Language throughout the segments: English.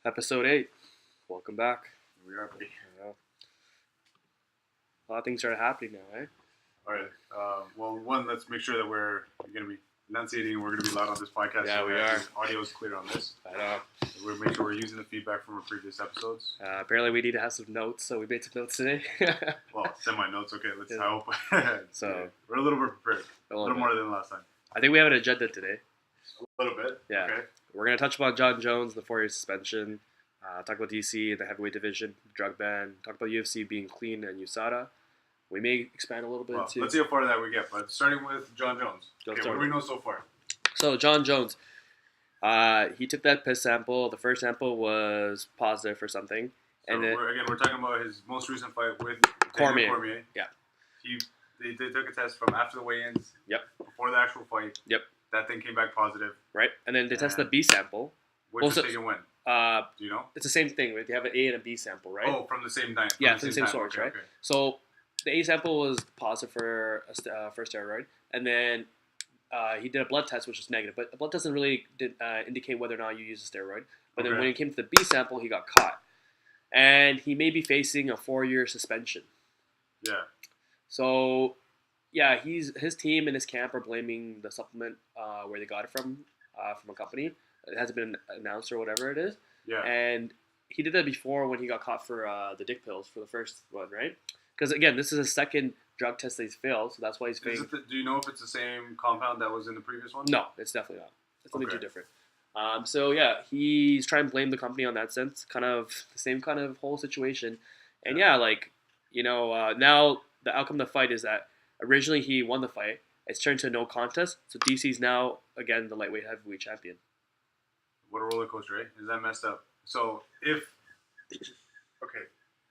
Episode 8. Welcome back. We are, buddy. A lot of things started happening now, eh? All right. Well, one, let's make sure that we're going to be enunciating and we're going to be loud on this podcast. Yeah, so we that are. the audio is clear on this. I know. We'll make sure we're using the feedback from our previous episodes. Apparently, we need to have some notes, so we made some notes today. Well, semi notes. Okay, let's. Yeah. I hope. So we're a little bit prepared. a A little little bit. more than last time. I think we have an agenda today. A little bit. Yeah. Okay. We're going to touch upon John Jones, the 4-year suspension, talk about DC and the heavyweight division, drug ban, talk about UFC being clean and USADA. We may expand a little bit Well, too. let's see how far that we get. But starting with John Jones. Let's Okay, start what do we with- know so far? So John Jones, he took that piss sample. The first sample was positive for something, So and then we're talking about his most recent fight with Cormier. Daniel Cormier. Yeah. They took a test from after the weigh-ins. Yep. Before the actual fight. Yep. That thing came back positive. right, and then they tested the B sample. Which Well, was so- taken when? Uh, Do you know? it's the same thing. Right? They have an A and a B sample, right? Oh, from the same night. Yeah, from the same time. source, Okay, right? okay. So the A sample was positive for for steroid, and then he did a blood test, which was negative. But the blood doesn't really indicate whether or not you use a steroid. But then Okay. when it came to the B sample, he got caught, and he may be facing a 4-year suspension. Yeah. So, yeah, his team and his camp are blaming the supplement where they got it from a company. It hasn't been announced or whatever it is. Yeah. And he did that before when he got caught for the dick pills for the first one, right? Because again, this is his second drug test that he's failed, so that's why he's Is failing. do you know if it's the same compound that was in the previous one? No, it's definitely not. It's something too Okay. different. So yeah, he's trying to blame the company on that sense, kind of the same kind of whole situation. And yeah, like now the outcome of the fight is that originally he won the fight. It's turned to a no contest, so DC's now again the lightweight heavyweight champion. What a roller coaster, eh? Is that messed up? So if okay,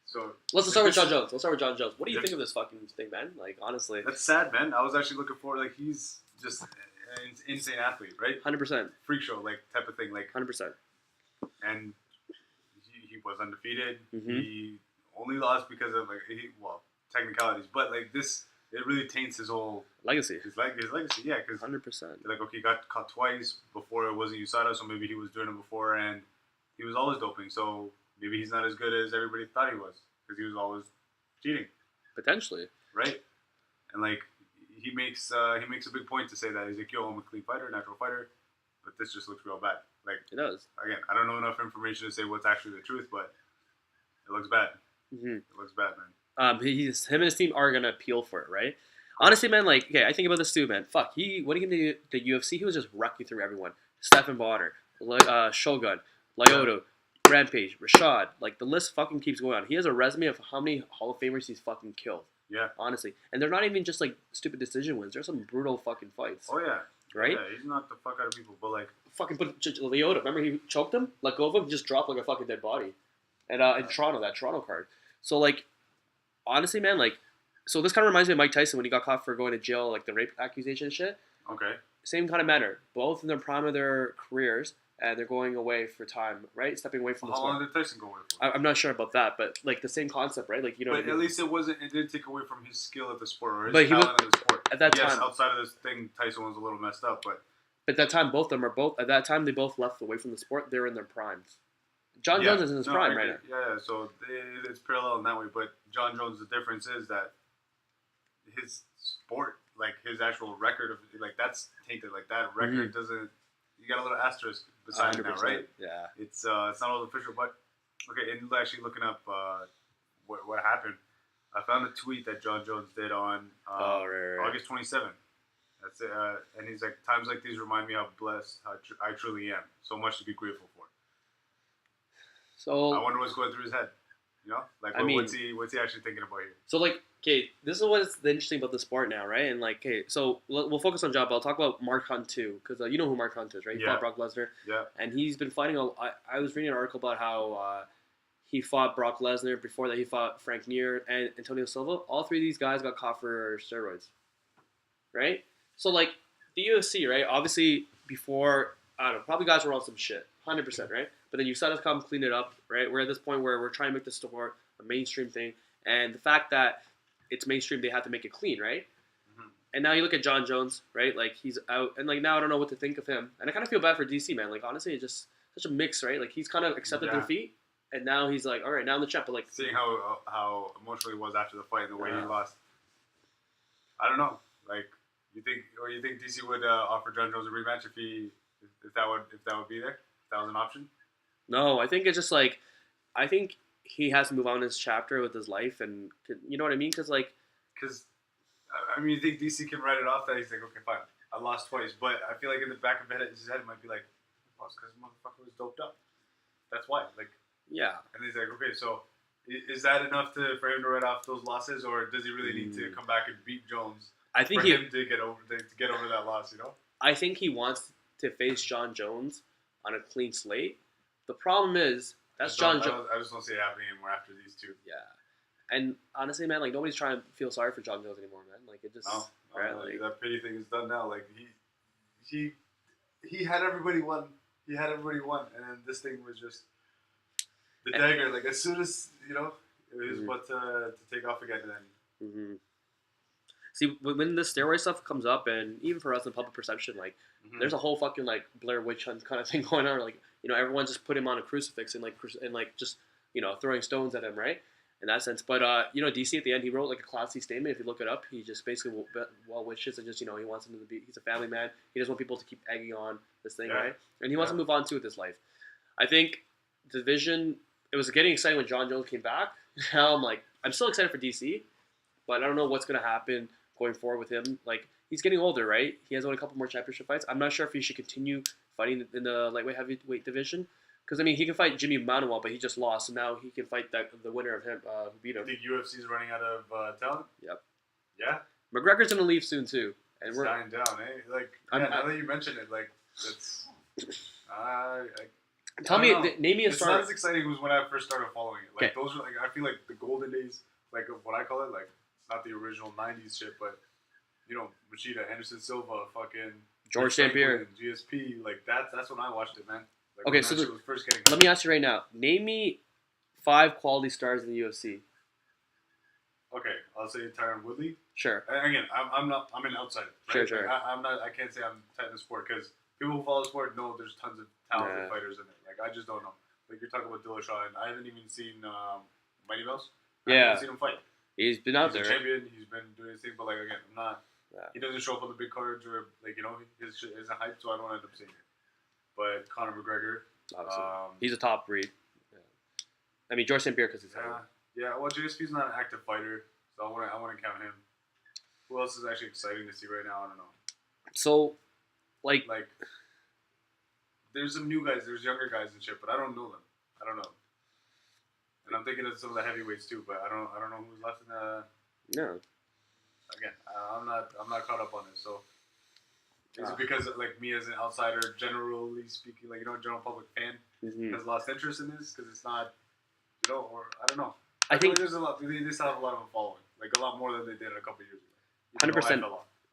so Let's start with John Jones. Let's start with John Jones. What do you Yeah. think of this fucking thing, man? Like honestly, that's sad, man. I was actually looking forward. Like he's just an insane athlete, right? 100%, Freak show, like type of thing. Like 100%. and he was undefeated. Mhm. He only lost because of technicalities, but like this, it really taints his whole Legacy, his legacy. Yeah, because 100%. like okay, he got caught twice before it wasn't USADA, so maybe he was doing it before, and he was always doping. So maybe he's not as good as everybody thought he was because he was always cheating, Potentially. right? And like he makes a big point to say that he's like, yo, I'm a clean fighter, natural fighter, but this just looks real bad. Like It does. again, I don't know enough information to say what's actually the truth, but it looks bad. Mm-hmm. It looks bad, man. Him and his team are gonna appeal for it, right? Honestly, man, like, okay, I think about this too, man. Fuck, when he came to the UFC, he was just wrecking through everyone. Stephen Bonner, Shogun, Lyoto, Rampage, Rashad. Like, the list fucking keeps going on. He has a resume of how many Hall of Famers he's fucking killed, Yeah. honestly. And they're not even just, like, stupid decision wins. There's some brutal fucking fights, Oh yeah. right? Yeah, he's knocked the fuck out of people, but like, Fucking put Lyoto. Remember he choked him, let go of him, he just dropped like a fucking dead body. And in Toronto, that Toronto card. So like, honestly, man, like, so this kind of reminds me of Mike Tyson when he got caught for going to jail, like the rape accusation and shit. okay. Same kind of manner. Both in the prime of their careers, and they're going away for time, right? Stepping away from How the long sport. did Tyson go away for? I'm not sure about that, but like the same concept, right? Like, you know, But at least it didn't take away from his skill at the sport or his But he was- talent at the sport. at that yes, time. outside of this thing, Tyson was a little messed up, but at that time, both of them are both at that time they both left away from the sport. They're in their primes. John yeah. Jones is in his No, prime I right agree. now. Yeah, so it's parallel in that way. But John Jones, the difference is that his sport, like his actual record of, like that's tainted. Like that record doesn't. You got a little asterisk beside it now, 100%. right? Yeah. It's not all official, but okay. And actually looking up what happened, I found a tweet that John Jones did on Right. August 27th. That's it. And he's like, times like these remind me how blessed I truly am. So much to be grateful for. So I wonder what's going through his head. You know, like I mean- what's he actually thinking about here? So, like, okay, this is what's interesting about the sport now, right? And, like, okay, so we'll focus on John, but I'll talk about Mark Hunt, too, because you know who Mark Hunt is, right? He Yeah. fought Brock Lesnar, Yeah, and he's been fighting I was reading an article about how he fought Brock Lesnar. Before that, he fought Frank Mir and Antonio Silva. All three of these guys got caught for steroids, right? So, like, the UFC, right? Obviously, before, I don't know, probably guys were on some shit, 100%, right? But then you saw us come clean it up, right? We're at this point where we're trying to make the sport a mainstream thing. And the fact that it's mainstream, they have to make it clean, right? Mhm. And now you look at John Jones, right? Like, he's out. And, like, now I don't know what to think of him. And I kind of feel bad for DC, man. Like, honestly, it's just such a mix, right? Like he's kind of accepted Yeah. defeat, and now he's like, all right, now I'm the champ. But like, Seeing how emotional he was after the fight and the way he Yeah. lost. I don't know. Like you think DC would offer John Jones a rematch if that would be there? If that was an option? no, I think it's just like, I think he has to move on his chapter with his life, and you know what I mean? Because like, Because I mean, you think DC can write it off that he's like, okay, fine, I lost twice, but I feel like in the back of his head, it might be like, oh, it's because motherfucker was doped up. That's why. Like, yeah, and he's like, okay, so is that enough for him to write off those losses, or does he really need to come back and beat Jones I think for him to get over that loss? You know? I think he wants to face John Jones on a clean slate. The problem is that's John Jones. I just don't see it happening anymore after these two. Yeah, and honestly, man, like nobody's trying to feel sorry for John Jones anymore, man. Like it just No, right, like, that pity thing is done now. Like he had everybody won. He had everybody won, and then this thing was just the dagger. Like as soon as it was about to take off again, and then. Mm-hmm. See, when the steroid stuff comes up, and even for us in public perception, like there's a whole fucking like Blair Witch Hunt kind of thing going on. Like everyone just put him on a crucifix and like just throwing stones at him, right? In that sense, but DC at the end he wrote like a classy statement. If you look it up, he just basically well wishes and just he wants him to be. He's a family man. He doesn't want people to keep egging on this thing, right? And he wants to move on too with his life. I think the division. It was getting exciting when John Jones came back. Now I'm still excited for DC, but I don't know what's gonna happen going forward with him. Like he's getting older, right? He has only a couple more championship fights. I'm not sure if he should continue fighting in the lightweight heavyweight division. Because he can fight Jimmy Manuel, but he just lost, so now he can fight the winner of him who beat him. You think UFC's running out of talent? Yep. Yeah. McGregor's gonna leave soon too, and it's we're dying down, eh? Like now that you mention it, like it's. Name me a It's star. not as exciting as when I first started following it. Like Okay. those are like I feel like the golden days, like of what I call it. Like it's not the original '90s shit, but Machida, Anderson Silva, fucking George St. Pierre, GSP. Like that's when I watched it, man. Like, okay, when so that shit was first getting. Let me ask you right now. Name me 5 quality stars in the UFC. Okay, I'll say Tyron Woodley. Sure. And again, I'm an outsider. Right? Sure. Like, I'm not. I can't say I'm tight in the sport because people who follow the sport know there's tons of talented fighters in it. Like I just don't know. Like you're talking about Dillashaw, and I haven't even seen Mighty Mouse. I haven't seen him fight. He's been out He's there. a champion. He's been doing his thing, but like again, I'm not. Yeah. He doesn't show up on the big cards or his shit isn't hyped, so I don't end up seeing it. But Conor McGregor, Obviously. He's a top breed. Yeah. I mean George St. Pierre because he's Well, GSP's not an active fighter, so I want to count him. Who else is actually exciting to see right now? I don't know. So, like there's some new guys, there's younger guys and shit, but I don't know them. I don't know. And I'm thinking of some of the heavyweights too, but I don't know who's left in the. No. Again, I'm not caught up on this. So is it because like me as an outsider, generally speaking, like general public fan has lost interest in this because it's not, or I don't know. I think there's a lot. They still have a lot of them following, like a lot more than they did a couple years ago. 100%.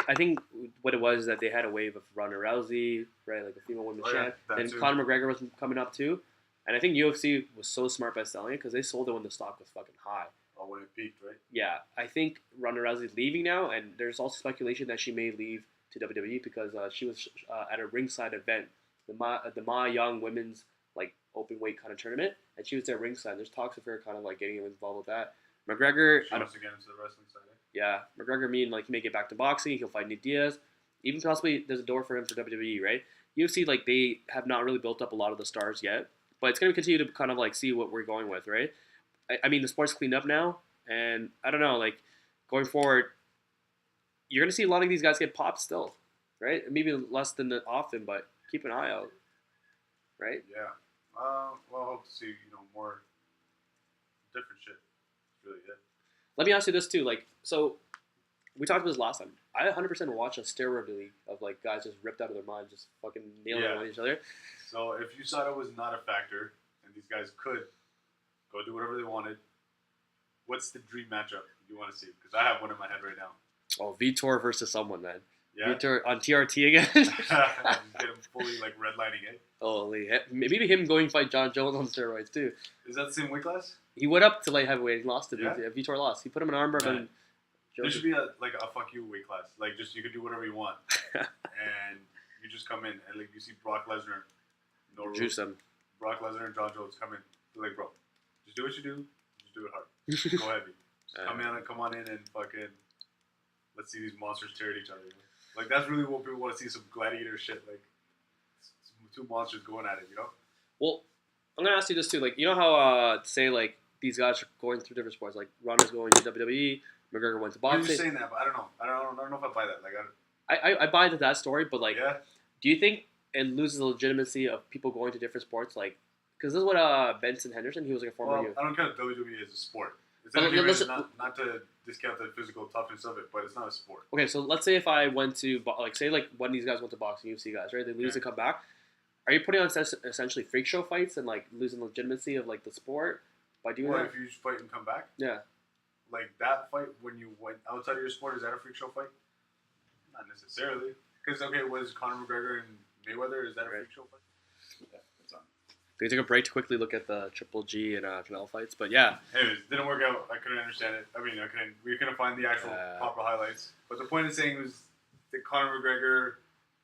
I think what it was is that they had a wave of Ronda Rousey, right, like a female women's champ, and Conor McGregor was coming up too. And I think UFC was so smart by selling it because they sold it when the stock was fucking high. Oh, when it peaked, right? Yeah, I think Ronda Rousey's leaving now, and there's also speculation that she may leave to WWE because she was at a ringside event, the Ma Young Women's open weight kind of tournament, and she was there ringside. There's talks of her kind of getting involved with that. McGregor, she wants to get into the wrestling side. Yeah, McGregor he may get back to boxing. He'll fight Nate Diaz. Even possibly there's a door for him for WWE, right? UFC they have not really built up a lot of the stars yet, but it's going to continue to kind of see what we're going with, right? I mean the sport's cleaned up now, and I don't know, going forward, you're going to see a lot of these guys get popped still, right? Maybe less than often, but keep an eye out, right? Yeah. Well, I hope to see more different shit. It's really it. Let me ask you this too, so we talked about this last time. I 100% watch a steroid league of guys just ripped out of their mind, just fucking nailing on each other. So if you saw it was not a factor, and these guys could go do whatever they wanted, what's the dream matchup you want to see? Because I have one in my head right now. Oh, Vitor versus someone, man. Yeah. Vitor on TRT again. Get him fully redlining it. Holy, maybe him going fight John Jones on steroids too. Is that the same weight class? He went up to light heavyweight. He lost to Vitor lost. He put him in armbar. And there should be a fuck you weight class. Just you could do whatever you want, and you just come in and you see Brock Lesnar, juice him. Brock Lesnar and John Jones come in. They're like, bro, just do what you do. Just do it hard. Go heavy. Just come on in and fucking let's see these monsters tear at each other. Like that's really what people want to see, some gladiator shit. Like two monsters going at it, you know? Well, I'm gonna ask you this too. Like, you know how say like these guys are going through different sports. Like Ronda's going to WWE, McGregor went to You're boxing. just saying that, but I don't know. I don't know if I buy that. Like, I buy into that story, but like, yeah. do you think it loses the legitimacy of people going to different sports? Like, because this is what Benson Henderson, he was like a former. Well, I don't count WWE as a sport. It's But not to discount the physical toughness of it, but it's not a sport. Okay, so let's say if I went to like say like one of these guys went to boxing, UFC guys, right? They lose and come back. Are you putting on essentially freak show fights and like losing the legitimacy of like the sport by doing What that? if you fight and come back? Yeah. Like that fight when you went outside of your sport, is that a freak show fight? Not necessarily. Because was Conor McGregor and Mayweather? Is that a freak show fight? Yeah, that's on. We take a break to quickly look at the Triple G and Canelo fights, but yeah. Anyways, didn't work out. I couldn't understand it. I mean, we couldn't find the actual proper highlights. But the point of saying was that Conor McGregor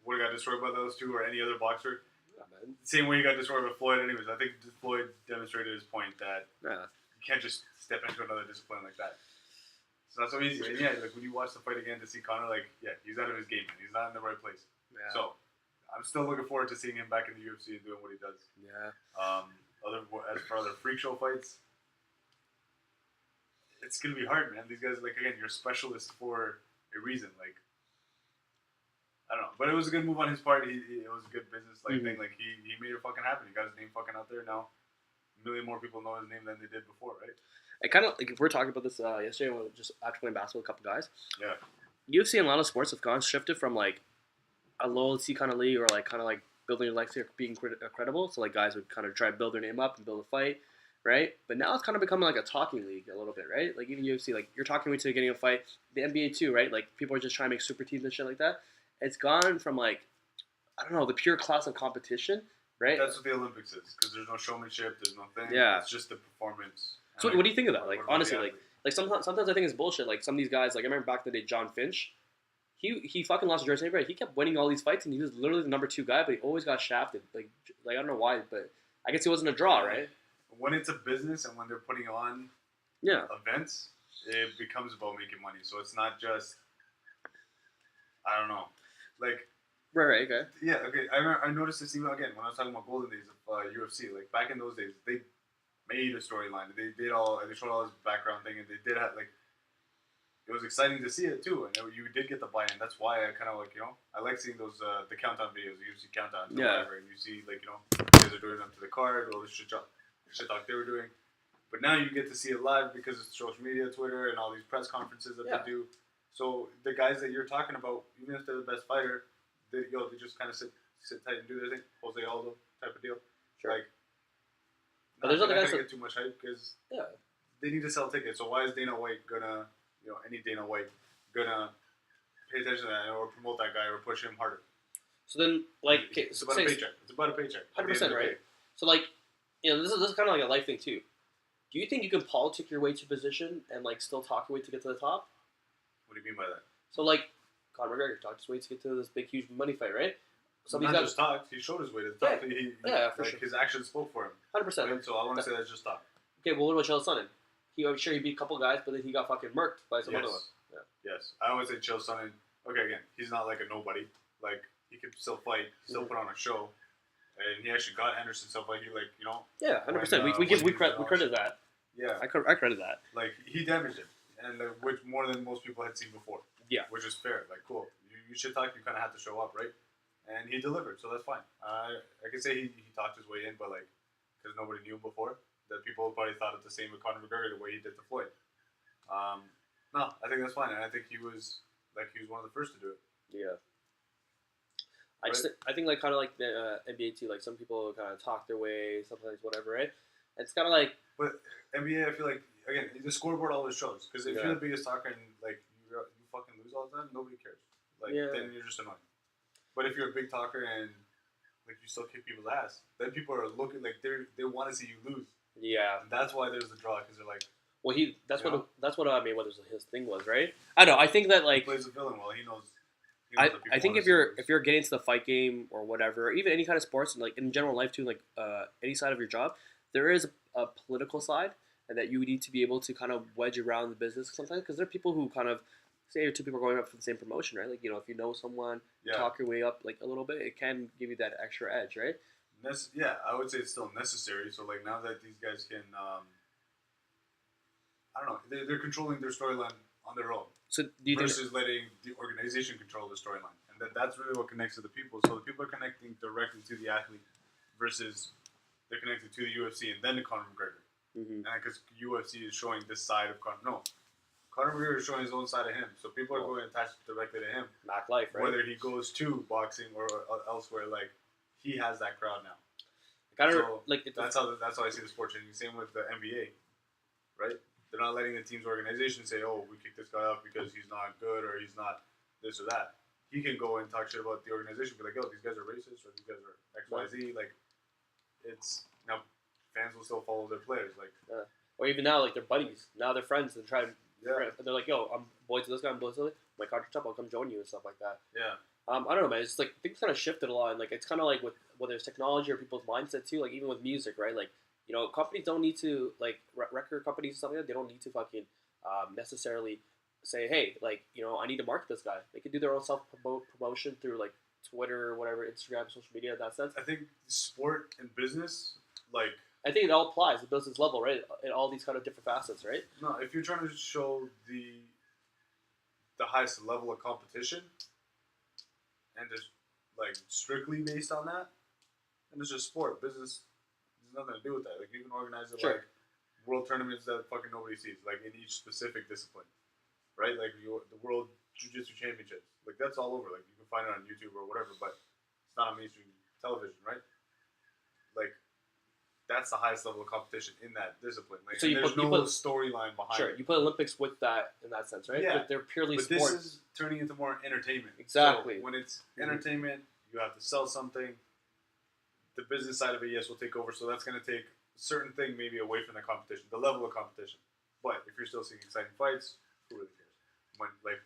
would have got destroyed by those two or any other boxer. Same way he got destroyed by Floyd. Anyways, I think Floyd demonstrated his point that you can't just step into another discipline like that. It's not so easy. And yeah, like when you watch the fight again to see Conor, like, yeah, he's out of his game, man. He's not in the right place. Yeah. So I'm still looking forward to seeing him back in the UFC and doing what he does. Yeah. As for other freak show fights, it's gonna be hard, man. These guys, like, again, you're a specialist for a reason. Like, I don't know, but it was a good move on his part. It was a good business thing. Like he made it fucking happen. He got his name fucking out there now. A million more people know his name than they did before, right? I kind of like, we were talking about this yesterday, just after playing basketball with a couple guys. Yeah. UFC and a lot of sports have shifted from like a loyalty kind of league or like kind of like building your legacy or being credible. So like guys would kind of try to build their name up and build a fight, right? But now it's kind of becoming like a talking league a little bit, right? Like even UFC, like you're talking to getting a fight. The NBA too, right? Like people are just trying to make super teams and shit like that. It's gone from like, I don't know, the pure class of competition, right? That's what the Olympics is, because there's no showmanship, there's no thing. Yeah. It's just the performance. So what do you think of that? Like honestly, like sometimes I think it's bullshit. Like some of these guys, like I remember back in the day, John Finch, he fucking lost to George St. Pierre. He kept winning all these fights, and he was literally the number 2 guy, but he always got shafted. Like I don't know why, but I guess he wasn't a draw, right? When it's a business and when they're putting on events, it becomes about making money. So it's not just, I don't know. Like, right, okay. Yeah, okay. I noticed this even again when I was talking about golden days of UFC. Like back in those days, they made a storyline. They showed all this background thing, and they did have like. It was exciting to see it too, and you did get the buy-in. That's why I kind of like I like seeing those the countdown videos, the UFC countdown, whatever, and you see like guys are doing them to the card, all the shit talk they were doing. But now you get to see it live because it's social media, Twitter, and all these press conferences that they do. So the guys that you're talking about, even if they're the best fighter, they just kind of sit tight and do their thing. Jose Aldo type of deal. Sure. Like, but there's other guys that get too much hype because they need to sell tickets. So why is Dana White gonna, any Dana White gonna pay attention to that or promote that guy or push him harder? So then, like, it's about a paycheck. It's about a paycheck. 100%, right? So like, this is kind of like a life thing too. Do you think you can politic your way to position and like still talk your way to get to the top? What do you mean by that? So like, Conor McGregor talked his way to get to this big, huge money fight, right? So not just talked. He showed his way to the top. For sure. His actions spoke for him. 100%. Right? So I want to say that's just talk. Okay, well, what about Chael Sonnen? I'm sure he beat a couple guys, but then he got fucking murked by some other one. Yeah. Yes. I always say Chael Sonnen. Okay, again, he's not like a nobody. Like, he could still fight, still put on a show. And he actually got Anderson stuff like Yeah, 100%. We credit that. Yeah. I credit that. Like, he damaged him. And which more than most people had seen before. Yeah. Which is fair. Like, cool. You should talk, you kind of have to show up, right? And he delivered, so that's fine. I can say he talked his way in, but like, because nobody knew him before, that people probably thought it the same with Conor McGregor the way he did to Floyd. No, I think that's fine, and I think he was one of the first to do it. Yeah. I think like kind of like the NBA too. Like some people kind of talk their way, sometimes whatever, right? It's kind of like. But NBA, I feel like again the scoreboard always shows because if you're the biggest talker and like you fucking lose all the time, nobody cares. Like then you're just annoying. But if you're a big talker and like you still kick people's ass, then people are looking like they want to see you lose. Yeah. And that's why there's the draw because they're like. Well, that's what I mean. What his thing was, right? I know. I think that like he plays a villain well. He knows. I think if you're getting into the fight game or whatever, or even any kind of sports, like in general life too, like any side of your job, there is a political side, and that you need to be able to kind of wedge around the business sometimes, because there are people who kind of say two people are going up for the same promotion, right? Like, if you know someone, talk your way up like a little bit, it can give you that extra edge, right? Yeah, I would say it's still necessary. So like now that these guys can, I don't know, they're controlling their storyline on their own. So do you versus letting the organization control the storyline, and that's really what connects to the people. So the people are connecting directly to the athlete, versus they're connected to the UFC and then to Conor McGregor. Mm-hmm. And because UFC is showing this side of Conor McGregor is showing his own side of him. So people are going attached directly to him. Mac Life, right? Whether he goes to boxing or elsewhere, like he has that crowd now. That's how I see the sport changing. Same with the NBA, right? They're not letting the team's organization say, "Oh, we kicked this guy off because he's not good or he's not this or that." He can go and talk shit about the organization, be like, "Yo, these guys are racist or these guys are X, Y, Z." Like, it's fans will still follow their players, like. Yeah. Or even now, like they're buddies. Now they're friends and try. Yeah. They're like, "Yo, I'm boys to this guy. I'm boys to this. My contract's up. I'll come join you," and stuff like that. Yeah. I don't know, man. It's like things kind of shifted a lot, and like it's kind of like with whether it's technology or people's mindset too. Like even with music, right? Like companies don't need to record companies and stuff like that. They don't need to fucking necessarily say, hey, like I need to market this guy. They can do their own self promotion through like Twitter or whatever, Instagram, social media. In that sense, I think sport and business, like. I think it all applies at the business level, right? In all these kind of different facets, right? No, if you're trying to show the highest level of competition, and it's like strictly based on that, then it's just sport. Business has nothing to do with that. Like you can organize it like world tournaments that fucking nobody sees, like in each specific discipline, right? Like the World Jiu-Jitsu Championships, like that's all over. Like you can find it on YouTube or whatever, but it's not on mainstream television, right? Like. That's the highest level of competition in that discipline. Like, so there's no storyline behind it. Sure, you put Olympics with that in that sense, right? Yeah. But they're purely but sport. This is turning into more entertainment. Exactly. So when it's entertainment, you have to sell something. The business side of it, yes, will take over. So that's going to take a certain thing maybe away from the competition, the level of competition. But if you're still seeing exciting fights, who really cares?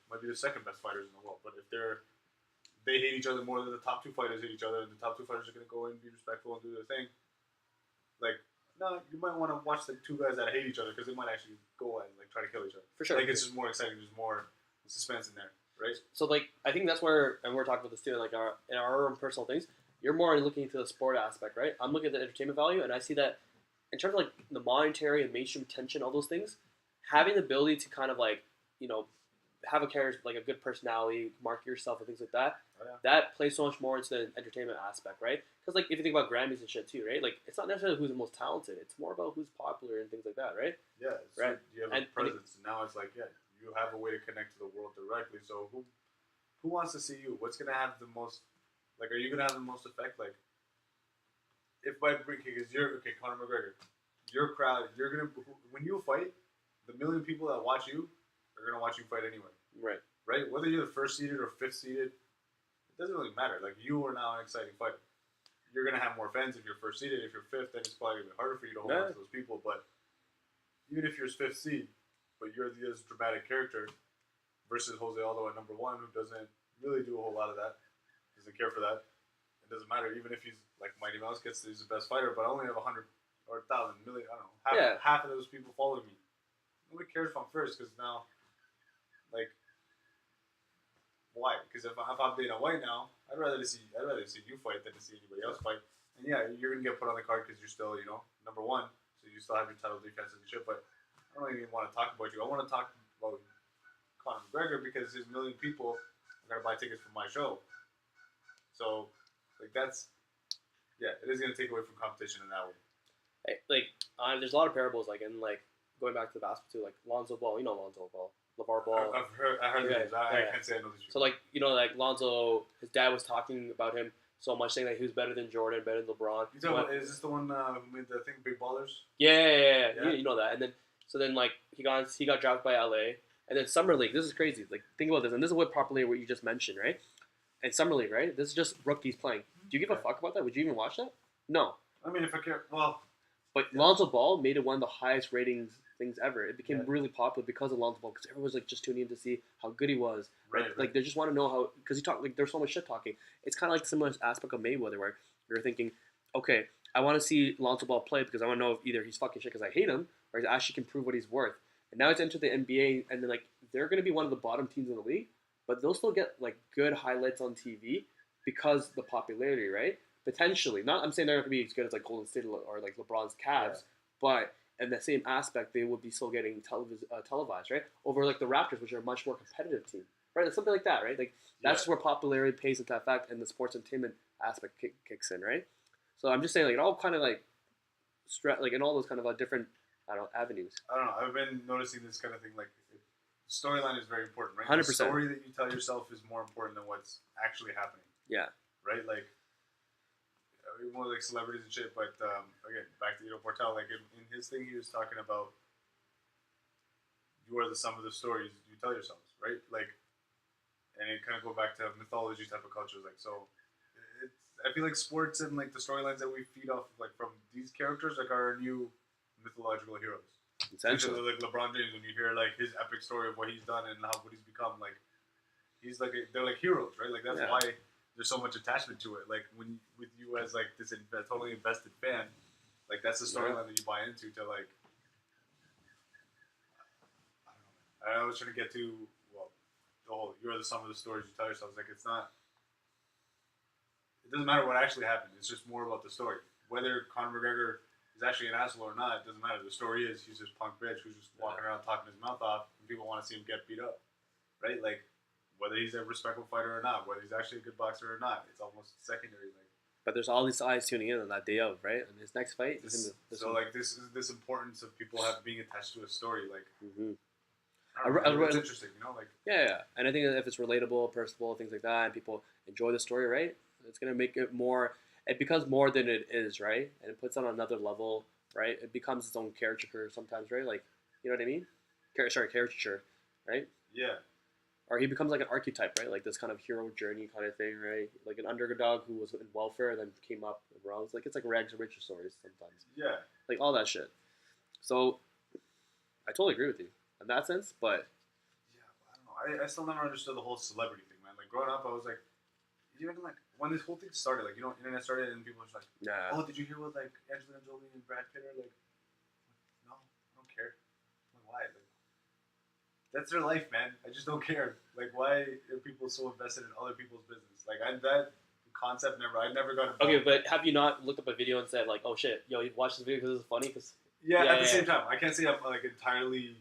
Might be the second best fighters in the world. But if they hate each other more than the top two fighters hate each other, and the top two fighters are going to go in and be respectful and do their thing. Like, no, you might want to watch the two guys that hate each other because they might actually go and try to kill each other. For sure. Like, it's just more exciting. There's more suspense in there, right? So, I think that's where, and we're talking about this too, in our own personal things, you're more looking into the sport aspect, right? I'm looking at the entertainment value, and I see that in terms of, the monetary and mainstream attention, all those things, having the ability to kind of, have a character, a good personality, market yourself and things like that, that plays so much more into the entertainment aspect, right? Because, if you think about Grammys and shit too, right? It's not necessarily who's the most talented. It's more about who's popular and things like that, right? Yeah. Right. You have a presence. And now it's you have a way to connect to the world directly. So who wants to see you? What's going to have the most, are you going to have the most effect? If by because Conor McGregor, your crowd, when you fight, the million people that watch you are going to watch you fight anyway. Right. Right? Whether you're the first seeded or fifth seeded, it doesn't really matter. You are now an exciting fighter. You're going to have more fans if you're first seeded. If you're fifth, then it's probably going to be harder for you to hold on to those people. But even if you're fifth seed, but you're this dramatic character versus Jose Aldo at number one, who doesn't really do a whole lot of that, doesn't care for that. It doesn't matter. Even if he's like Mighty Mouse he's the best fighter, but I only have 100 or 1,000 million. I don't know. Half of those people follow me. Nobody cares if I'm first because now, why? Because if I'm Dana White now, I'd rather see you fight than to see anybody else fight. And yeah, you're gonna get put on the card because you're still number one, so you still have your title defenses and shit. But I don't even want to talk about you. I want to talk about Conor McGregor because his million people are gonna buy tickets for my show. So it is gonna take away from competition in that way. There's a lot of parables in going back to the basketball too, Lonzo Ball. You know Lonzo Ball. LeVar Ball. I heard the names. I can't say I know these people. So, Lonzo, his dad was talking about him so much, saying that he was better than Jordan, better than LeBron. Is this the one who made the thing, Big Ballers? Yeah. You know that. And then, he got drafted by LA. And then Summer League, this is crazy. Think about this. And this is what you just mentioned, right? And Summer League, right? This is just rookies playing. Do you give a fuck about that? Would you even watch that? No. I mean, if I care, well, But Yeah. Lonzo Ball made it one of the highest ratings things ever. It became Yeah. really popular because of Lonzo Ball, because everyone was like just tuning in to see how good he was. Right. Like they just want to know how, because he talked like there's so much shit talking. It's kind of like the similar aspect of Mayweather, where you're thinking, okay, I want to see Lonzo Ball play because I want to know if either he's fucking shit because I hate him, or he actually can prove what he's worth. And now it's entered the NBA, and then like they're going to be one of the bottom teams in the league, but they'll still get like good highlights on TV because the popularity, right? Potentially, not I'm saying they're not going to be as good as like Golden State or like LeBron's Cavs, but in the same aspect, they would be still getting televised, right? Over like the Raptors, which are a much more competitive team, right? Something like that, right? Like that's where popularity pays into effect, and the sports entertainment aspect kicks in, right? So I'm just saying, like it all kind of like like in all those kind of different, I don't know, avenues. I don't know. I've been noticing this kind of thing. Like, storyline is very important, right? 100%. The story that you tell yourself is more important than what's actually happening. Yeah. Right. Like, more like celebrities and shit. But again, back to Portal. Like in his thing, he was talking about you are the sum of the stories you tell yourselves, right? Like, and it kind of go back to mythology type of cultures. Like, so I feel like sports and like the storylines that we feed off like from these characters like are our new mythological heroes. Essentially, like LeBron James, when you hear like his epic story of what he's done and what he's become, like he's like they're like heroes, right? Like that's why there's so much attachment to it. Like when with you as like this totally invested fan, like that's the storyline that you buy into. To like, I don't know. I was trying to get to the whole you're the sum of the stories you tell yourselves. Like it's not. It doesn't matter what actually happened. It's just more about the story. Whether Conor McGregor is actually an asshole or not, it doesn't matter. The story is he's just punk bitch who's just walking around talking his mouth off, and people want to see him get beat up, right? Like whether he's a respectful fighter or not, whether he's actually a good boxer or not, it's almost secondary. Like, but there's all these eyes tuning in on that day of, right? And his next fight. This importance of people being attached to a story, like. Mm-hmm. It's interesting, you know, like. Yeah, and I think if it's relatable, personable, things like that, and people enjoy the story, right? It's gonna make it more. It becomes more than it is, right? And it puts it on another level, right? It becomes its own caricature sometimes, right? Like, you know what I mean? Caricature, right? Yeah. Or he becomes like an archetype, right? Like this kind of hero journey kind of thing, right? Like an underdog who was in welfare and then came up and wrong. It's like rags to riches stories sometimes. Yeah. Like all that shit. So, I totally agree with you in that sense, but. Yeah, I don't know. I still never understood the whole celebrity thing, man. Like growing up, I was like, even like when this whole thing started, like internet started, and people were just like, yeah. Oh, did you hear what like Angelina Jolie and Brad Pitt are like? No, I don't care. Like, why? Like, that's their life, man. I just don't care. Like, why are people so invested in other people's business? Like, that concept I never got. Okay, but have you not looked up a video and said like, oh shit, yo, you watched this video because it's funny? Cause at the same time, I can't say I'm like entirely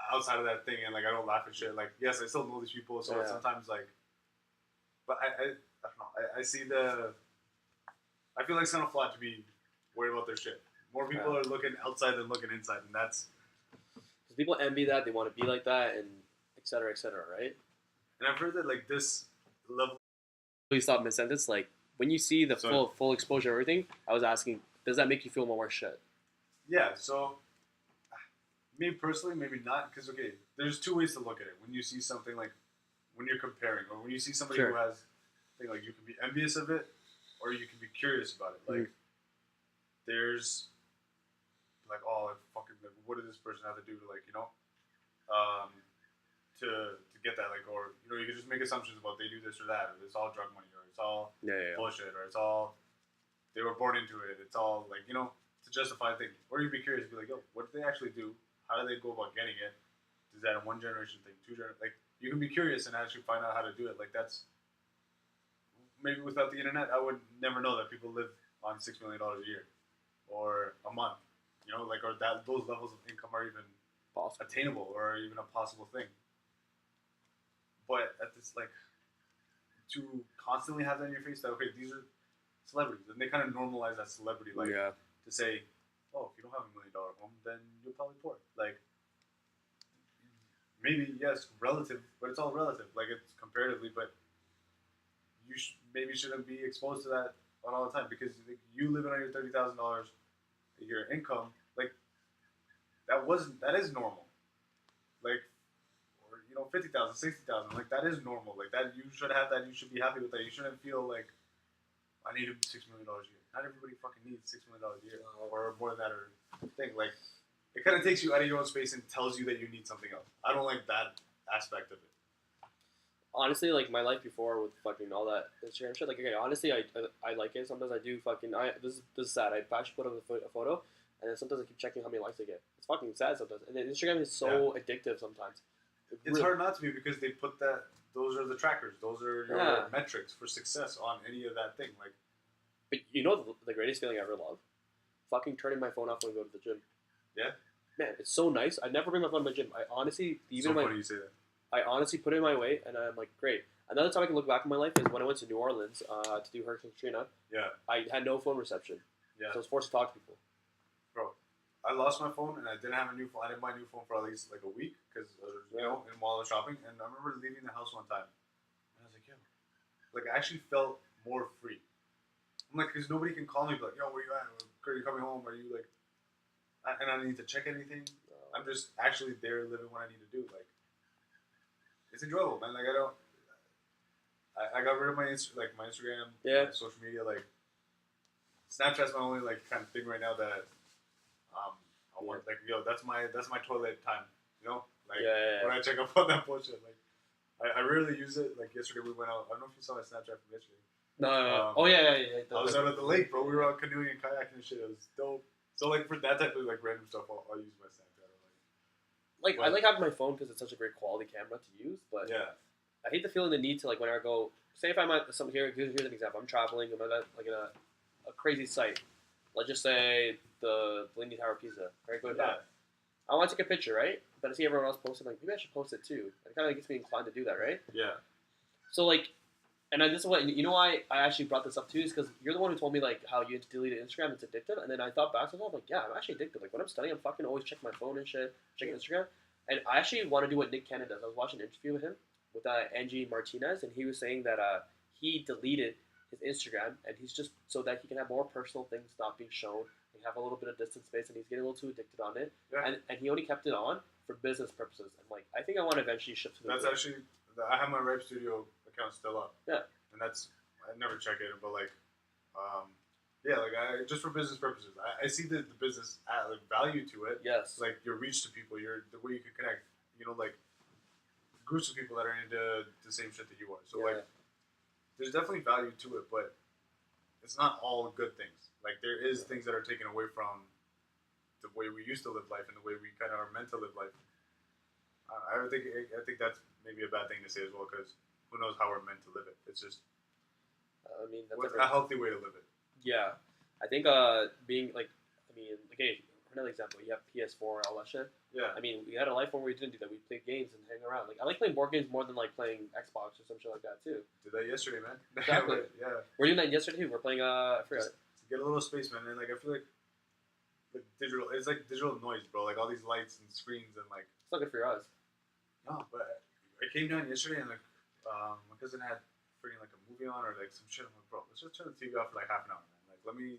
outside of that thing, and like I don't laugh at shit. Like, yes, I still know these people, so it's sometimes like. But I don't know. I see I feel like it's kind of flawed to be worried about their shit. More people are looking outside than looking inside, and that's. Because people envy that, they want to be like that, and et cetera, right? And I've heard that like this level. Please stop mid-sentence. Like when you see the full exposure of everything, I was asking, does that make you feel more shit? Yeah. So. Me personally, maybe not, because okay, there's two ways to look at it. When you see something like. When you're comparing, or when you see somebody who has, like you can be envious of it, or you can be curious about it. Like, there's, like, oh, fucking, like, what did this person have to do to, like, you know, to get that, like, or you know, you can just make assumptions about they do this or that, or it's all drug money, or it's all bullshit, or it's all they were born into it. It's all like to justify things, or you'd be curious, be like, yo, what did they actually do? How do they go about getting it? Is that a one generation thing, two generation, like. You can be curious and actually find out how to do it. Like that's maybe without the internet, I would never know that people live on $6 million a year or a month. You know, like or that those levels of income are even attainable or even a possible thing. But at this, like, to constantly have that in your face, that okay, these are celebrities, and they kind of normalize that celebrity life to say, oh, if you don't have $1 million home, then you're probably poor. Like. Maybe yes, relative, but it's all relative. Like it's comparatively, but you maybe shouldn't be exposed to that all the time because you living on your $30,000 a year income, like that is normal. Like, or 50,000, 60,000, like that is normal. Like that you should have that. You should be happy with that. You shouldn't feel like I need $6 million a year. Not everybody fucking needs $6 million a year or more than that or thing. Like, it kind of takes you out of your own space and tells you that you need something else. I don't like that aspect of it. Honestly, like my life before with fucking all that Instagram shit. Like, okay, honestly, I like it. Sometimes I do fucking. This is sad. I actually put up a photo, and then sometimes I keep checking how many likes I get. It's fucking sad sometimes. And then Instagram is so addictive sometimes. It's hard not to be because they put that. Those are the trackers. Those are your metrics for success on any of that thing. Like, but you know the greatest feeling I ever love? Fucking turning my phone off when I go to the gym. Yeah. Man, it's so nice. I never bring my phone to my gym. I honestly, even so funny you say that. I honestly put it in my weight, and I'm like, great. Another time I can look back in my life is when I went to New Orleans to do Hurricane Katrina. Yeah. I had no phone reception. Yeah. So I was forced to talk to people. Bro, I lost my phone, and I didn't have a new phone. I didn't buy a new phone for at least like a week because and while I was shopping, and I remember leaving the house one time, and I was like, yo, like I actually felt more free. I'm like, because nobody can call me, like, yo, where you at? Are you coming home? Are you like? And I don't need to check anything. I'm just actually there living what I need to do. Like, it's enjoyable, man. Like, I got rid of my my Instagram, my social media. Like, Snapchat's my only like kind of thing right now that I want. Like, yo, that's my toilet time. You know, like when I check up on that bullshit. Like, I rarely use it. Like yesterday we went out. I don't know if you saw my Snapchat from yesterday. No. Yeah. I was out at the lake, bro. We were out canoeing and kayaking and shit. It was dope. So like for that type of like random stuff, I'll use my Snapchat. I like having my phone because it's such a great quality camera to use, but I hate the feeling the need to like whenever I go. Say if I'm at some here's an example. I'm traveling. I'm at like in a crazy site. Let's just say the Leaning Tower of Pisa. Right, going back. I want to take a picture, right? But I see everyone else posting. Like maybe I should post it too. It kind of gets me inclined to do that, right? Yeah. So like, and this is what you know why I actually brought this up too is because you're the one who told me like how you deleted Instagram. It's addictive, and then I thought back to myself like, yeah, I'm actually addicted. Like when I'm studying, I'm fucking always checking my phone and shit, checking Instagram. And I actually want to do what Nick Cannon does. I was watching an interview with him, with Angie Martinez, and he was saying that he deleted his Instagram, and he's just so that he can have more personal things not being shown, and have a little bit of distance space, and he's getting a little too addicted on it. Yeah. And he only kept it on for business purposes. And like, I think I want to eventually shift to the That's actually, I have my Ripe Studio account still up. Yeah. And that's, I never check it, but like, yeah, like just for business purposes, I see the business like value to it. Yes. Like your reach to people, the way you can connect. You know, like groups of people that are into the same shit that you are. So like, there's definitely value to it, but it's not all good things. Like there is things that are taken away from the way we used to live life and the way we kind of are meant to live life. I think that's maybe a bad thing to say as well because who knows how we're meant to live it. It's just, I mean, that's a healthy way to live it. Yeah, I think being like, I mean, okay, another example, you have PS4 and all that shit. Yeah. I mean, we had a life where we didn't do that. We played games and hang around. Like I like playing board games more than like playing Xbox or some shit like that too. Did that yesterday, man. Exactly. Yeah. We're doing that yesterday too. We're playing I forgot. Just to get a little space, man. And like I feel like digital, it's like digital noise, bro. Like all these lights and screens and like. It's not good for your eyes. No, but I came down yesterday and like my cousin had freaking like a movie on or like some shit. I'm like, bro, let's just turn the TV off for like half an hour, man. Like let me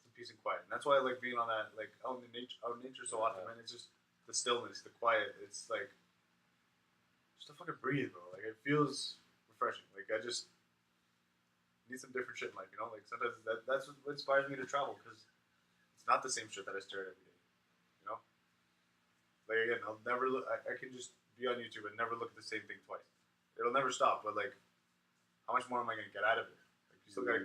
some peace and quiet. And that's why I like being on that like out in nature so often, man. It's just the stillness, the quiet. It's like just to fucking breathe, bro. Like it feels refreshing. Like I just need some different shit in life, you know. Like sometimes that's what inspires me to travel because it's not the same shit that I stare at every day, you know. Like again, I'll never look. I can just be on YouTube and never look at the same thing twice. It'll never stop. But like, how much more am I gonna get out of it? Like, you still gotta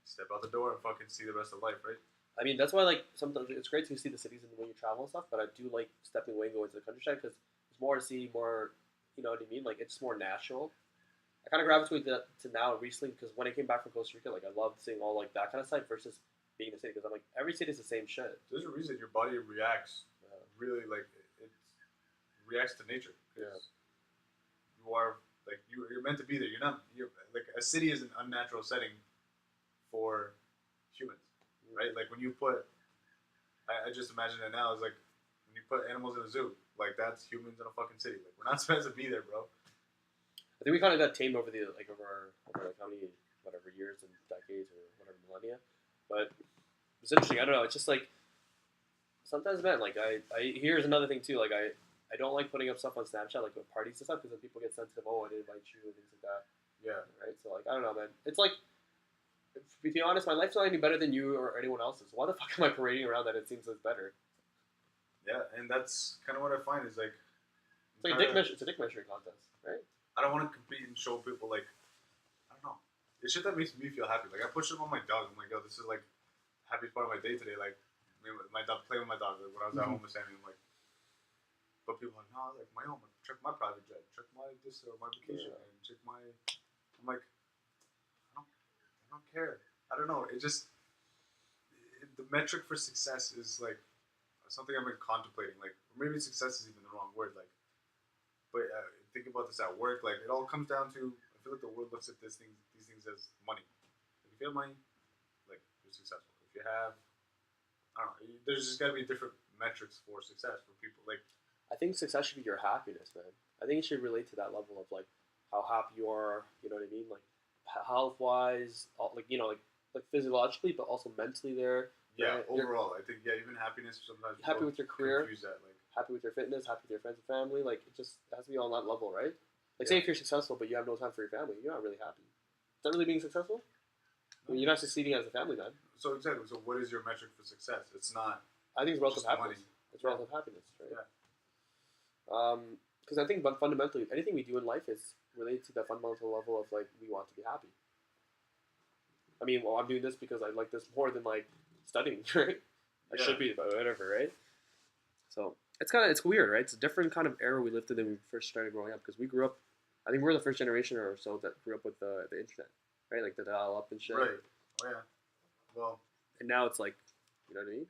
step out the door and fucking see the rest of life, right? I mean, that's why like sometimes it's great to see the cities and when you travel and stuff. But I do like stepping away and going to the countryside because it's more to see, more, you know what I mean? Like it's more natural. I kind of gravitated to now recently because when I came back from Costa Rica, like I loved seeing all like that kind of side versus being in the city because I'm like every city is the same shit. There's a reason your body reacts really like it reacts to nature. Yeah. You are like you're meant to be there. You're like a city is an unnatural setting for humans, right? Like when you put, I just imagine it now. It's like when you put animals in a zoo, like that's humans in a fucking city. Like we're not supposed to be there, bro. I think we kind of got tamed over over like how many whatever years and decades or whatever millennia, but it's interesting. I don't know. It's just like sometimes, man. Like here's another thing too. Like I don't like putting up stuff on Snapchat like with parties and stuff because then people get sensitive. Oh, I didn't invite you and things like that. Yeah. Right. So like I don't know, man. It's like To be honest, my life's not any better than you or anyone else's. Why the fuck am I parading around that it seems it's better? Yeah, and that's kind of what I find is like It's like a dick measure. It's a dick measuring contest, right? I don't want to compete and show people like I don't know. It's shit that makes me feel happy. Like I push up on my dog. I'm like, yo, this is like the happiest part of my day today. Like my dog playing with my dog. Like when I was at home with Sammy, I'm like, but people are like, no, like my own. Check my private jet. Check my this or my vacation. And check my. I'm like, I don't care. I don't know. The metric for success is like something I've been contemplating. Like maybe success is even the wrong word. Like, but think about this at work. Like it all comes down to. I feel like the world looks at these things as money. Like, if you have money, like you're successful. If you have, I don't know. There's just got to be different metrics for success for people. Like I think success should be your happiness, man. I think it should relate to that level of like how happy you are. You know what I mean? Like health wise, like like physiologically, but also mentally there. yeah, right? overall, I think even happiness sometimes Happy with your career. confuse that like Happy with your fitness, happy with your friends and family. Like it just has to be on that level, right? Like say if you're successful but you have no time for your family, you're not really happy. Is that really being successful? I mean, you're not succeeding as a family man. So exactly. So what is your metric for success? It's not. I think it's relative Just happiness. money. It's relative happiness, right? Yeah. Because I think fundamentally, anything we do in life is related to that fundamental level of like we want to be happy. I mean, well, I'm doing this because I like this more than like studying, right? I Yeah. should be, but whatever, right? So it's weird, right? It's a different kind of era we lived in than when we first started growing up because we grew up. I think we're the first generation or so that grew up with the internet, right? Like the dial up and shit. Right. Oh yeah. Well, And now it's like, you know what I mean?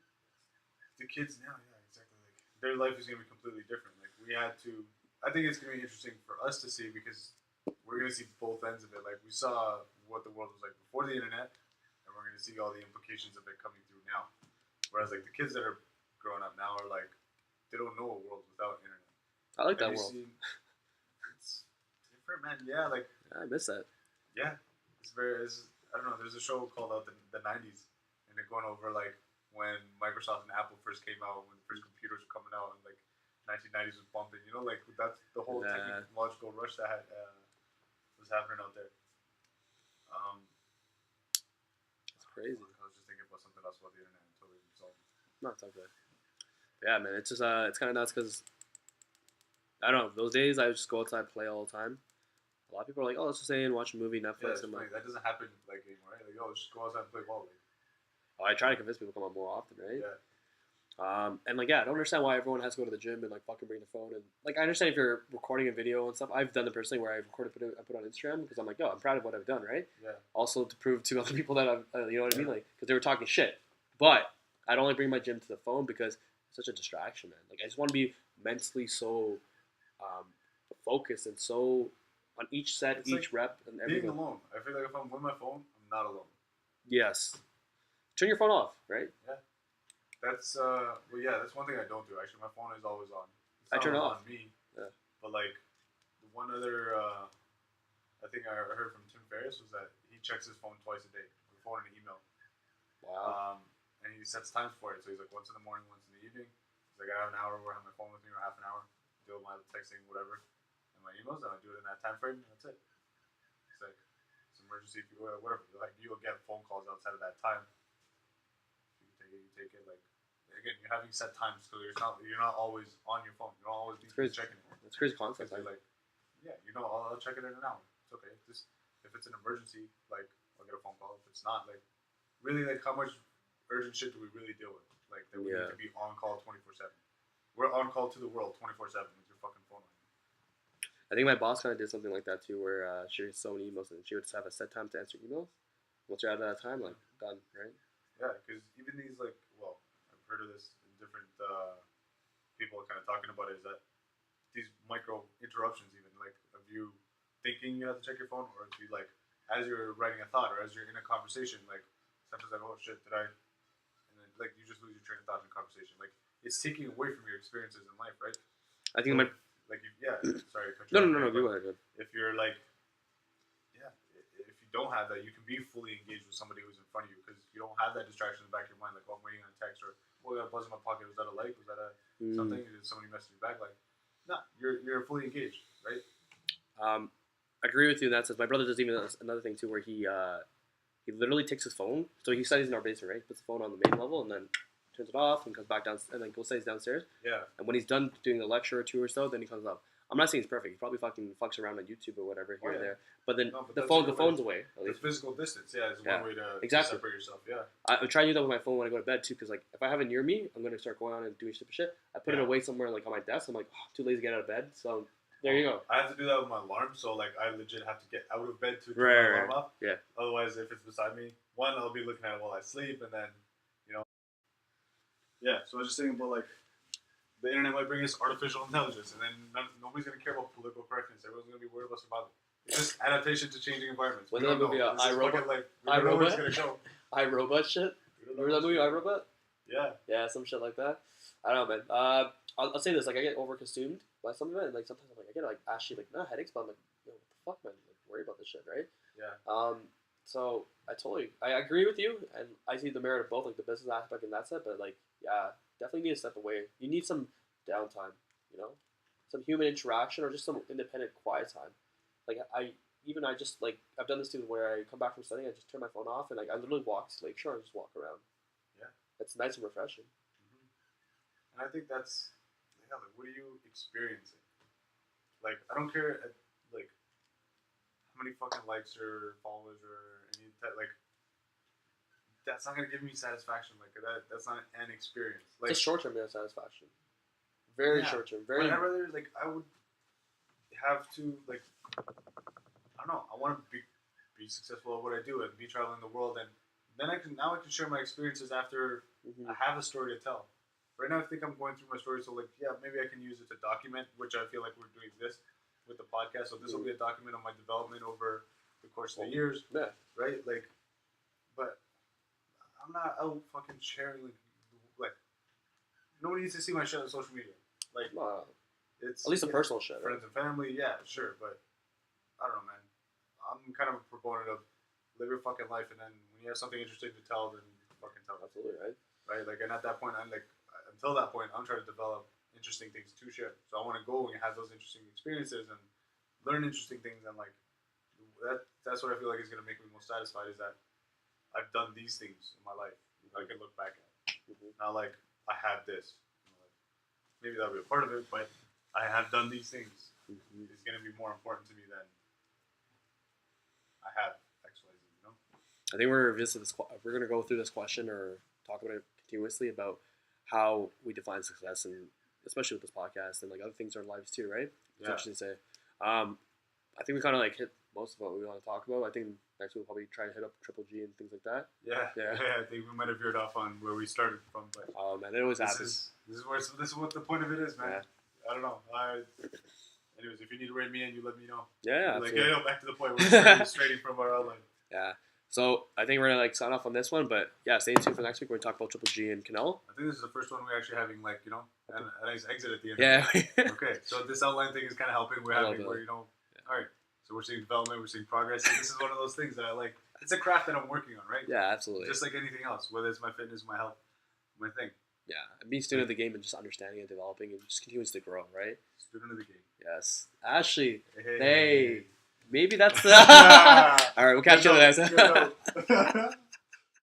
the kids now, yeah, exactly. Like their life is gonna be completely different. Like we had to. I think it's gonna be interesting for us to see because we're gonna see both ends of it. Like we saw what the world was like before the internet, and we're gonna see all the implications of it coming through now. Whereas like the kids that are growing up now are like they don't know a world without internet. I like that Have you world. seen- it's different, man. Yeah, like I miss that. yeah, it's very. I don't know. There's a show called the '90s, and they're going over like when Microsoft and Apple first came out, when the first computers were coming out, and like 1990s was bumping. You know, like that's the whole Yeah. technological rush that was happening out there. It's crazy. I was just thinking about something else about the internet and totally resolved. No, it's okay. Yeah, man. It's just it's kind of nuts because I don't know. Those days I would just go outside and play all the time. A lot of people are like, "Oh, let's just stay and watch a movie, Yeah, Netflix." it's I'm like, funny. That doesn't happen like anymore, right? Like, yo, just go outside and play ball. Like, oh, I try to convince people to come out more often, right? yeah, And like, yeah, I don't understand why everyone has to go to the gym and like fucking bring the phone and like I understand if you're recording a video and stuff. I've done it personally where I recorded, I put it on Instagram because I'm like, yo, I'm proud of what I've done, right? yeah, Also to prove to other people that I'm, you know what I mean, like because they were talking shit. But I'd only bring my gym to the phone because it's such a distraction, man. Like I just want to be mentally so focused and so on each set, It's each rep, and being everything. alone. I feel like if I'm with my phone, I'm not alone. Yes. Turn your phone off, right? That's that's one thing I don't do. Actually, my phone is always on. It's I not turn it always off. on me. Yeah. But like the one other I think I heard from Tim Ferriss was that he checks his phone twice a day, the phone and email. Wow. And he sets times for it. So he's like once in the morning, once in the evening. He's like I have an hour where I have my phone with me or half an hour, deal with my texting, whatever, and my emails, and I do it in that time frame. And that's it. It's like it's an emergency, if you whatever. Like you'll get phone calls outside of that time. If you take it. Like again, you're having set times, so you're not always on your phone. You don't always be Crazy. checking it. That's a crazy concept. Because you're like, yeah, I'll check it in an hour. It's okay. If it's an emergency, like I'll get a phone call. If it's not, like really, like how much urgent shit do we really deal with? Like that we need to be on call 24/7. We're on call to the world 24/7 with your fucking phone on. I think my boss kind of did something like that too, where she gets so many emails and she would just have a set time to answer emails. Once you're out of that time, like done, right? Yeah, because even these I've heard of this in different people kind of talking about it, is that these micro interruptions, even like of you thinking you have to check your phone, or if you like as you're writing a thought or as you're in a conversation, like sometimes like, oh shit, did I? And then like you just lose your train of thought in conversation. Like it's taking away from your experiences in life, right? I think So, like sorry. To cut you no, off, go ahead. if you're like, if you don't have that, you can be fully engaged with somebody who's in front of you because you don't have that distraction in the back of your mind, like, oh, I'm waiting on a text or, oh, I got a buzz in my pocket. Was that a like? Was that a something? Did somebody message me back? Like, no, you're fully engaged, right? I agree with you in that sense. My brother does even another thing too, where he He literally takes his phone. So he studies in our basement, right? He puts the phone on the main level and then turns it off and comes back down and then goes studies downstairs. Yeah. And when he's done doing a lecture or two or so, then he comes up. I'm not saying he's perfect. He probably fucking fucks around on YouTube or whatever here or there. But then No, but the that's phone's away. At The least. physical distance, is Yeah. one way to Exactly. separate yourself. Yeah. I try to do that with my phone when I go to bed too, because like if I have it near me, I'm gonna start going on and doing stupid shit. I put it Yeah. away somewhere like on my desk. I'm like, too lazy to get out of bed. So there you go. I have to do that with my alarm, so like I legit have to get out of bed to turn Right, my alarm right. off. Yeah. Otherwise, if it's beside me, one, I'll be looking at it while I sleep, and then, you know. Yeah. So I was just thinking about like the internet might bring us artificial intelligence, and then nobody's gonna care about political correctness. Everyone's gonna be worried about survival. It's just adaptation to changing environments. When We that don't movie, know. This is iRobot- fucking, like, we don't know where it's iRobot? gonna go. iRobot shit. We don't know Remember that movie, what's gonna go. iRobot? Yeah. Yeah, some shit like that. I don't know, man. I'll say this: like, I get overconsumed by some of it, and like sometimes I'm like, I get like actually like not headaches, but I'm like, yo, what the fuck, man? Like, worry about this shit, right? Yeah. So I agree with you, and I see the merit of both, like the business aspect and that stuff. But like, yeah, definitely need to step away. You need some downtime, you know, some human interaction or just some independent quiet time. Like I just like I've done this too, where I come back from studying, I just turn my phone off, and like I literally walk to Lakeshore and just walk around. Yeah. It's nice and refreshing. And I think that's, like, what are you experiencing? Like, I don't care, like, how many fucking likes or followers or any that, like, that's not gonna give me satisfaction. Like, that's not an experience. Like, Just short term satisfaction. Very Yeah. short term. but Very. I'd rather, like, I would have to, like, I don't know, I want to be successful at what I do and be traveling the world, and then I can share my experiences after Mhm. I have a story to tell. Right now, I think I'm going through my story, so like, yeah, maybe I can use it to document, which I feel like we're doing this with the podcast. So this will be a document of my development over the course of the years, Yeah. right? Like, but I'm not out fucking sharing like nobody needs to see my shit on social media. Like, it's At least the personal shit. Right? friends and family, yeah, sure, but I don't know, man. I'm kind of a proponent of live your fucking life, and then when you have something interesting to tell, then fucking tell it. Absolutely, right? Right? Like, and at that point, I'm like, until that point, I'm trying to develop interesting things to share. So I want to go and have those interesting experiences and learn interesting things, and like that's what I feel like is gonna make me most satisfied, is that I've done these things in my life that I can look back at. Not like I have this. You know, like, maybe that'll be a part of it, but I have done these things. It's gonna be more important to me than I have X, Y, Z. You know? I think we're gonna go through this question or talk about it continuously about how we define success, and especially with this podcast and like other things in our lives too, right? Yeah. I should say. I think we kind of like hit most of what we want to talk about. I think next we'll probably try to hit up Triple G and things like that. Yeah. Yeah. I think we might have veered off on where we started from, but Oh man, it always this happens. is what the point of it is, man. Yeah. I don't know. Anyways, if you need to rate me in, you let me know. Yeah, Like, absolutely. no, back to the point. We're straight from our outline. Yeah. So I think we're gonna like sign off on this one, but yeah, stay tuned for next week. We're gonna talk about Triple G and Canelo. I think this is the first one we're actually having, like, you know, a nice exit at the end. Yeah. Okay, so this outline thing is kind of helping. We're I love having it. where, you know, all right. So we're seeing development, we're seeing progress. And this is one of those things that I like. It's a craft that I'm working on, right? Yeah, absolutely. Just like anything else, whether it's my fitness, my health, my thing. Yeah, and being a student of the game and just understanding and developing and just continues to grow, right? Student of the game. Yes. Ashley, Hey. hey, maybe that's the. All right, we'll catch you Good later. note, good note.